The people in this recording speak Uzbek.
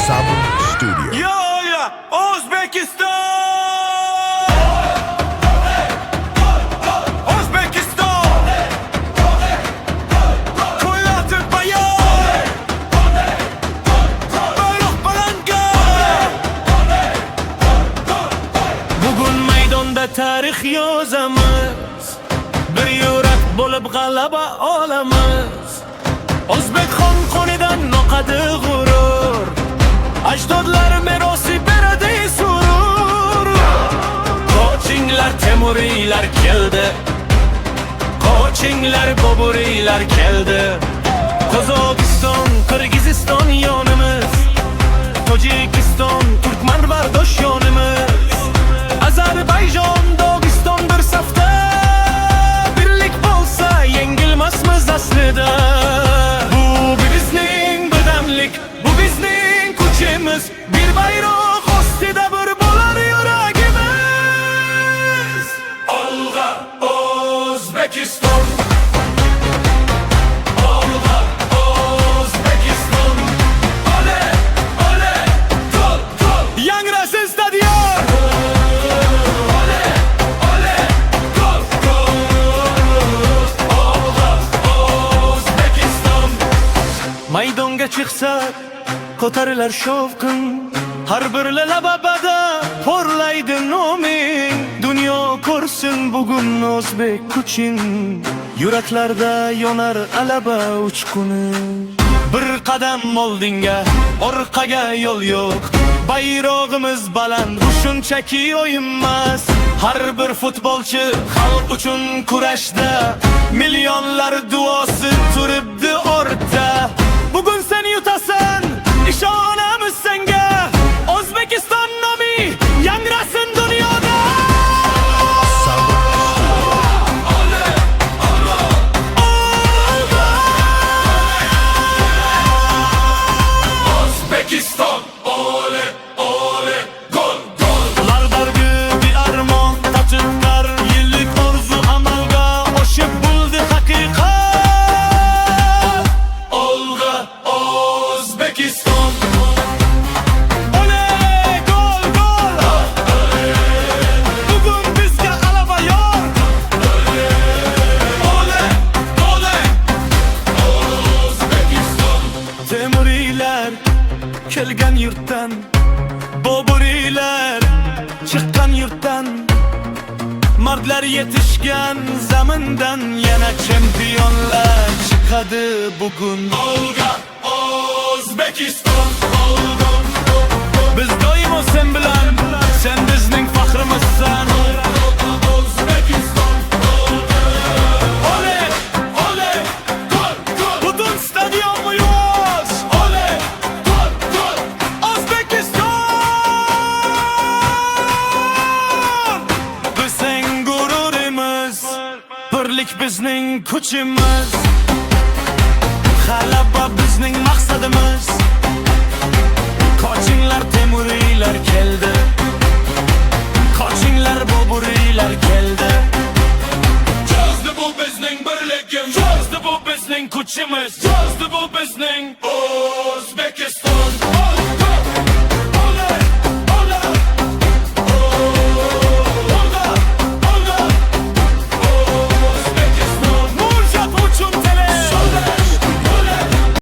Sabr Studio. Yo yo, O'zbekiston! O'zbekiston! To'ylatib bayon! Bayroq balandga! Bugun maydonda tarix yozamiz. Bir yurak bo'lib g'alaba olamiz. O'zbekxon qonidan oqadi g'urur. Ajdodlar merosi beradi surur. Qo'chinglar Temuriylar keldi. Qo'chinglar Boburiylar keldi. Qozog'iston, Qirg'iziston yonimiz. Tojikiston, Turkman bardosh yonimiz. Ozarbayjon, Dog'iston bir safda. Birlik bo'lsa yengilmasmiz aslida. Bu bizning birdamlik, bu bizning kuchimiz. Bir bayroq ostida bir bo'lar yuragimiz. Olg'a O'zbekiston. Olg'a O'zbekiston. Ole, ole, gol, gol. Yangrasin stadion. Ole, ole, gol, gol. Olg'a O'zbekiston. Maydonga chiqsak ko'tarilar shovqin, har bir lababada porlaydi noming. Dunyo ko'rsin bugun o'zbek kuching, yuraklarda yonar alaba uchquni. Bir qadam oldinga, orqaga yo'l yo'q. Bayrog'imiz baland, bu shunchaki o'yinmas. Har bir futbolchi xalq uchun kurashda, millionlar duosi turibdi ortda. Bugun sen yutasan, ishonamiz senga. O'zbekiston nomi yangrasin dunyoda. O'zbekiston, ole, ole, gol, gol. Ular dargi bir armon tachiqlar, yillik orzu amalga oshib bo'ldi haqiqat. Olg'a O'zbekiston. Ole, gol, gol. Bugun bizga g'alaba yor. Ole, ole, O'zbekiston. Temuriylar kelgan yurtdan, Boburiylar chiqqan yurtdan, mardlar yetishgan zamindan yana chempionlar chiqadi bugun. Olg'a O'zbekiston. Biz doimo sen bilan, sen bizning faxrimizsan. O'zbekiston. Ole, ole, gol, gol. Butun stadion yo'q. Ole, gol, gol. O'zbekiston. Bizning g'ururimiz, birlik bizning kuchimiz. G'alaba bizning maqsadimiz. Qochinglar Temuriylar keldi. Qochinglar Boburiylar keldi. Jozdi bu bizning birligimiz. Jozdi bu bizning kuchimiz. Jozdi bu bizning O'zbekiston.